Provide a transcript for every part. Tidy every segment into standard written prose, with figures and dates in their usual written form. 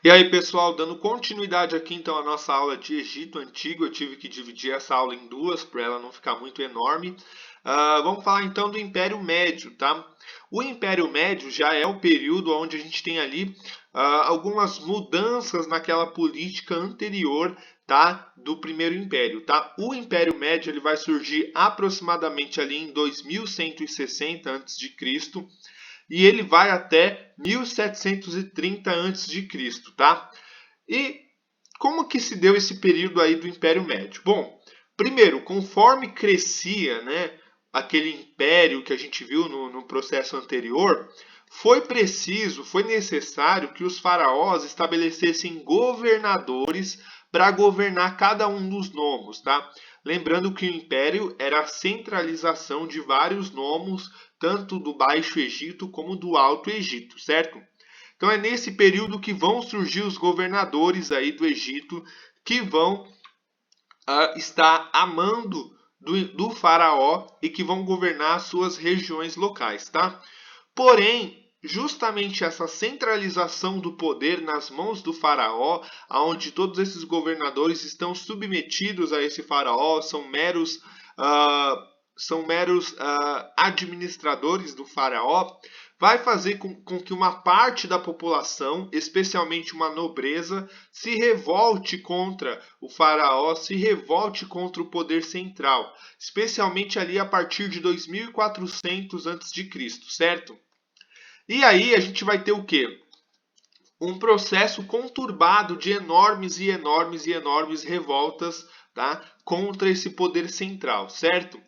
E aí, pessoal, dando continuidade aqui então à nossa aula de Egito Antigo, eu tive que dividir essa aula em duas para ela não ficar muito enorme. Vamos falar então do Império Médio, tá? O Império Médio já é o período onde a gente tem ali algumas mudanças naquela política anterior, tá, do Primeiro Império, tá? O Império Médio ele vai surgir aproximadamente ali em 2160 a.C. E ele vai até 1730 a.C., tá? E como que se deu esse período aí do Império Médio? Bom, primeiro, conforme crescia, né, aquele império que a gente viu no processo anterior, foi necessário que os faraós estabelecessem governadores para governar cada um dos nomos, tá? Lembrando que o império era a centralização de vários nomos, tanto do Baixo Egito como do Alto Egito, certo? Então é nesse período que vão surgir os governadores aí do Egito que vão estar a mando do faraó e que vão governar as suas regiões locais, tá? Porém, justamente essa centralização do poder nas mãos do faraó, onde todos esses governadores estão submetidos a esse faraó, são meros administradores do faraó, vai fazer com que uma parte da população, especialmente uma nobreza, se revolte contra o faraó, se revolte contra o poder central, especialmente ali a partir de 2400 a.C., certo? E aí a gente vai ter o quê? Um processo conturbado de enormes e enormes e enormes revoltas, tá, contra esse poder central, certo?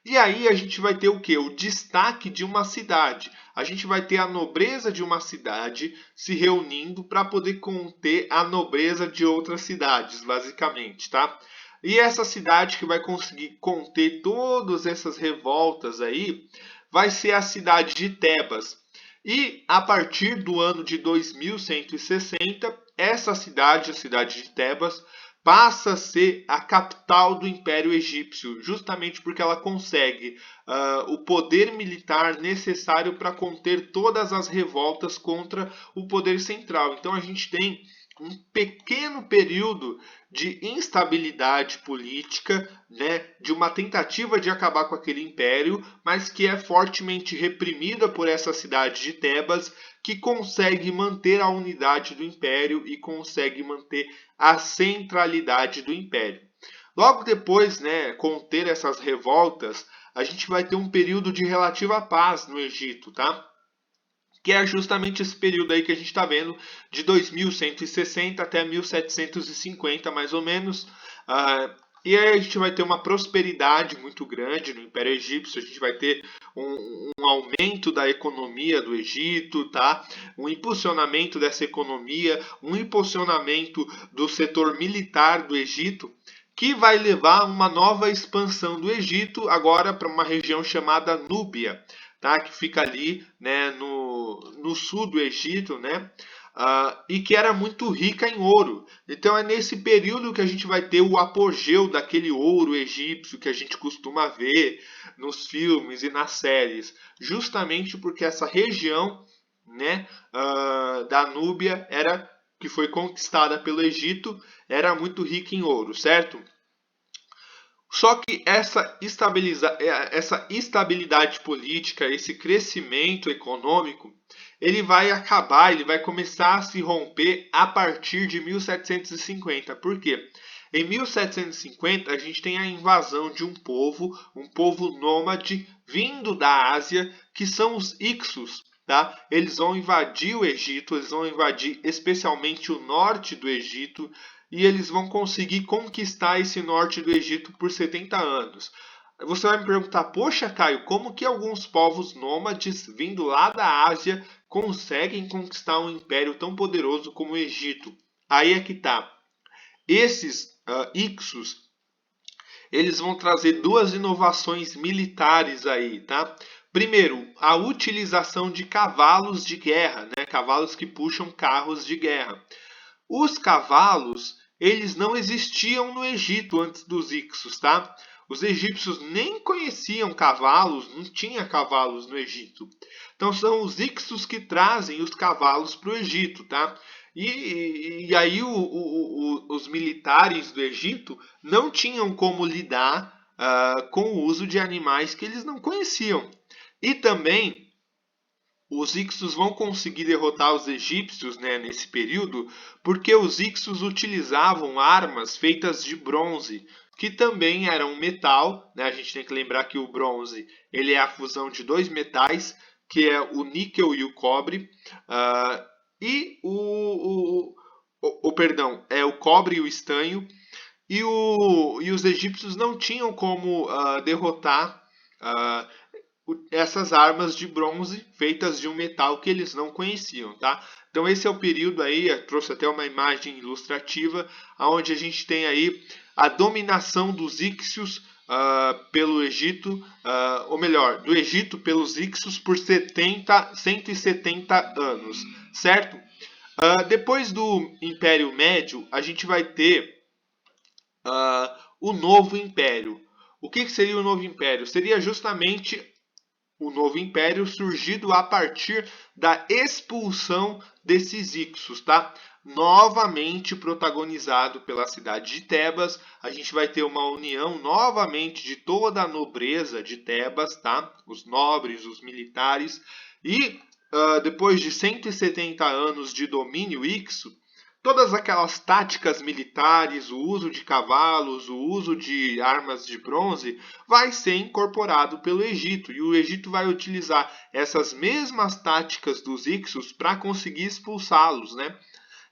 E aí a gente vai ter o quê? O destaque de uma cidade. A gente vai ter a nobreza de uma cidade se reunindo para poder conter a nobreza de outras cidades, basicamente, tá? E essa cidade que vai conseguir conter todas essas revoltas aí vai ser a cidade de Tebas. E a partir do ano de 2160, essa cidade, a cidade de Tebas, passa a ser a capital do Império Egípcio, justamente porque ela consegue o poder militar necessário para conter todas as revoltas contra o poder central. Então a gente tem um pequeno período de instabilidade política, né, de uma tentativa de acabar com aquele império, mas que é fortemente reprimida por essa cidade de Tebas, que consegue manter a unidade do império e consegue manter a centralidade do império. Logo depois, né, conter essas revoltas, a gente vai ter um período de relativa paz no Egito, tá? Que é justamente esse período aí que a gente está vendo, de 2160 até 1750, mais ou menos. E aí a gente vai ter uma prosperidade muito grande no Império Egípcio, a gente vai ter um aumento da economia do Egito, tá? Um impulsionamento dessa economia, um impulsionamento do setor militar do Egito, que vai levar a uma nova expansão do Egito, agora para uma região chamada Núbia, tá? Que fica ali, né, no sul do Egito, né? E que era muito rica em ouro. Então é nesse período que a gente vai ter o apogeu daquele ouro egípcio que a gente costuma ver nos filmes e nas séries, justamente porque essa região, né, da Núbia era que foi conquistada pelo Egito, era muito rica em ouro, certo? Só que essa estabilidade política, esse crescimento econômico, ele vai começar a se romper a partir de 1750. Por quê? Em 1750, a gente tem a invasão de um povo nômade vindo da Ásia, que são os Ixos. Tá? Eles vão invadir o Egito, eles vão invadir especialmente o norte do Egito, e eles vão conseguir conquistar esse norte do Egito por 70 anos. Você vai me perguntar, poxa, Caio, como que alguns povos nômades vindo lá da Ásia conseguem conquistar um império tão poderoso como o Egito? Aí é que tá. Esses Ixos, eles vão trazer duas inovações militares aí, tá? Primeiro, a utilização de cavalos de guerra, né? Cavalos que puxam carros de guerra. Os cavalos, eles não existiam no Egito antes dos Ixos, tá? Os egípcios nem conheciam cavalos, não tinha cavalos no Egito. Então são os Ixos que trazem os cavalos para o Egito, tá? E aí os militares do Egito não tinham como lidar com o uso de animais que eles não conheciam. E também os Ixos vão conseguir derrotar os egípcios, né, nesse período, porque os Ixos utilizavam armas feitas de bronze, que também eram metal, né? A gente tem que lembrar que o bronze ele é a fusão de dois metais, que é o níquel e o cobre, e perdão, é o cobre e o estanho, e os egípcios não tinham como derrotar ah, essas armas de bronze feitas de um metal que eles não conheciam, tá? Então esse é o período aí, eu trouxe até uma imagem ilustrativa, onde a gente tem aí a dominação dos Ixos pelo Egito, ou melhor, do Egito pelos Ixos por 170 anos, certo? Depois do Império Médio, a gente vai ter o Novo Império. O que seria o Novo Império? Seria justamente o novo império surgido a partir da expulsão desses Ixos, tá? Novamente protagonizado pela cidade de Tebas, a gente vai ter uma união novamente de toda a nobreza de Tebas, tá? Os nobres, os militares, e depois de 170 anos de domínio Ixo, todas aquelas táticas militares, o uso de cavalos, o uso de armas de bronze, vai ser incorporado pelo Egito. E o Egito vai utilizar essas mesmas táticas dos Ixos para conseguir expulsá-los, né?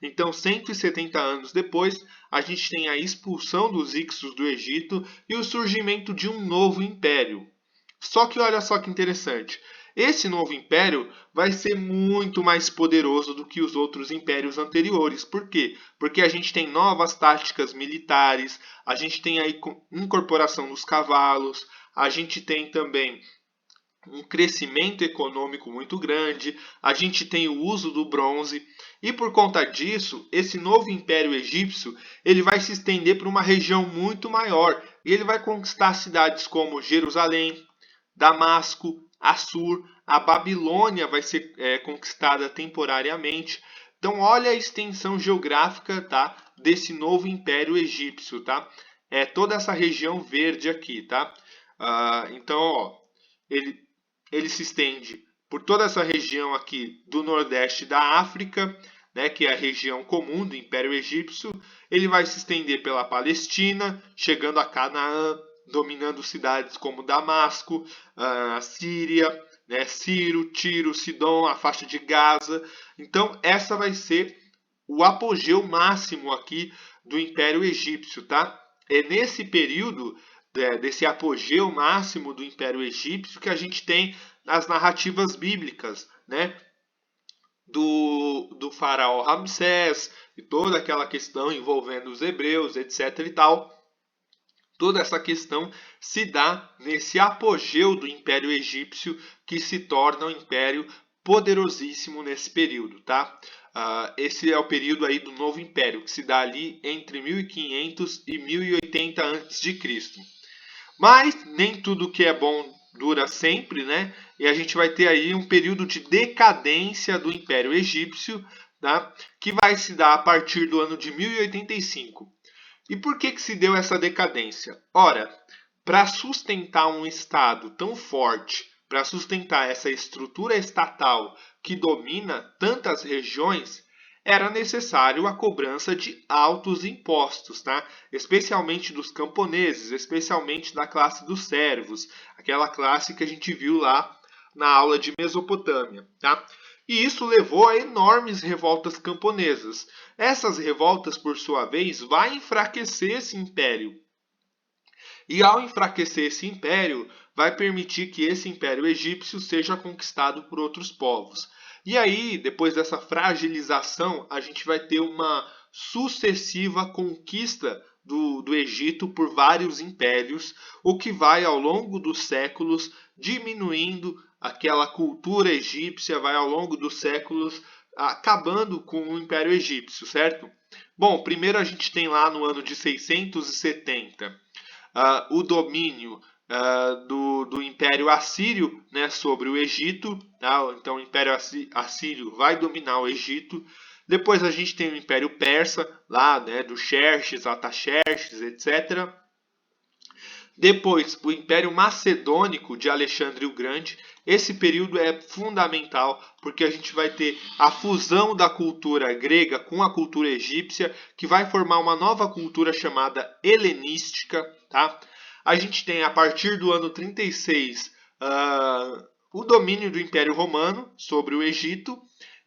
Então, 170 anos depois, a gente tem a expulsão dos Ixos do Egito e o surgimento de um novo império. Só que olha só que interessante. Esse novo império vai ser muito mais poderoso do que os outros impérios anteriores. Por quê? Porque a gente tem novas táticas militares, a gente tem a incorporação dos cavalos, a gente tem também um crescimento econômico muito grande, a gente tem o uso do bronze, e por conta disso, esse novo império egípcio, ele vai se estender para uma região muito maior, e ele vai conquistar cidades como Jerusalém, Damasco, Assur, a Babilônia vai ser conquistada temporariamente. Então, olha a extensão geográfica, tá, desse novo império egípcio, tá? É toda essa região verde aqui, tá? Então, ó, ele, ele se estende por toda essa região aqui do Nordeste da África, né, que é a região comum do Império Egípcio. Ele vai se estender pela Palestina, chegando a Canaã, dominando cidades como Damasco, a Síria, né, Ciro, Tiro, Sidom, a faixa de Gaza. Então, essa vai ser o apogeu máximo aqui do Império Egípcio, tá? É nesse período desse apogeu máximo do Império Egípcio que a gente tem as narrativas bíblicas, né? Do faraó Ramsés e toda aquela questão envolvendo os hebreus, etc e tal. Toda essa questão se dá nesse apogeu do Império Egípcio, que se torna um império poderosíssimo nesse período, tá? Esse é o período aí do Novo Império, que se dá ali entre 1500 e 1080 a.C. Mas nem tudo que é bom dura sempre, né? E a gente vai ter aí um período de decadência do Império Egípcio, tá? Que vai se dar a partir do ano de 1085. E por que se deu essa decadência? Ora, para sustentar um Estado tão forte, para sustentar essa estrutura estatal que domina tantas regiões, era necessário a cobrança de altos impostos, tá? Especialmente dos camponeses, especialmente da classe dos servos, aquela classe que a gente viu lá na aula de Mesopotâmia, tá? E isso levou a enormes revoltas camponesas. Essas revoltas, por sua vez, vai enfraquecer esse império. E ao enfraquecer esse império, vai permitir que esse império egípcio seja conquistado por outros povos. E aí, depois dessa fragilização, a gente vai ter uma sucessiva conquista do Egito por vários impérios, o que vai, ao longo dos séculos, diminuindo aquela cultura egípcia, vai, ao longo dos séculos, acabando com o Império Egípcio, certo? Bom, primeiro a gente tem lá no ano de 670 o domínio do Império Assírio, né, sobre o Egito. Tá? Então o Império Assírio vai dominar o Egito. Depois a gente tem o Império Persa, lá, né, do Xerxes, Artaxerxes, etc. Depois, o Império Macedônico de Alexandre o Grande. Esse período é fundamental porque a gente vai ter a fusão da cultura grega com a cultura egípcia, que vai formar uma nova cultura chamada helenística. Tá? A gente tem, a partir do ano 36, o domínio do Império Romano sobre o Egito.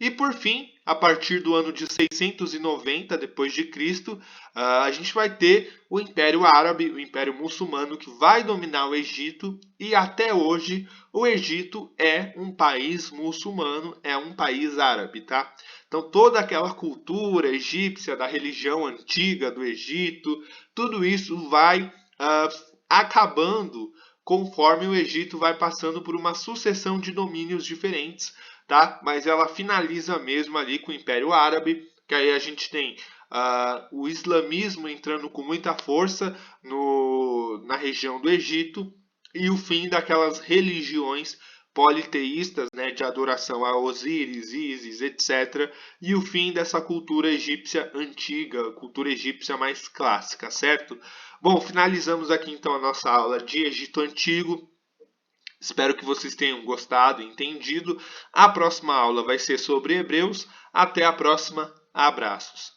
E por fim, a partir do ano de 690 depois de Cristo, a gente vai ter o Império Árabe, o Império Muçulmano, que vai dominar o Egito, e até hoje o Egito é um país muçulmano, é um país árabe, tá? Então toda aquela cultura egípcia, da religião antiga do Egito, tudo isso vai acabando conforme o Egito vai passando por uma sucessão de domínios diferentes, tá? Mas ela finaliza mesmo ali com o Império Árabe, que aí a gente tem o islamismo entrando com muita força na região do Egito e o fim daquelas religiões politeístas, né, de adoração a Osíris, Ísis, etc. E o fim dessa cultura egípcia antiga, cultura egípcia mais clássica, certo? Bom, finalizamos aqui então a nossa aula de Egito Antigo. Espero que vocês tenham gostado e entendido. A próxima aula vai ser sobre Hebreus. Até a próxima. Abraços.